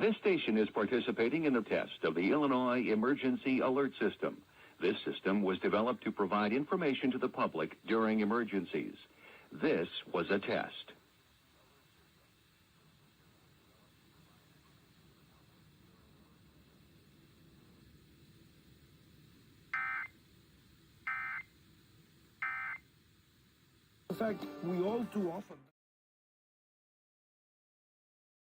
This station is participating in the test of the Illinois Emergency Alert System. This system was developed to provide information to the public during emergencies. This was a test. In fact, we all too often...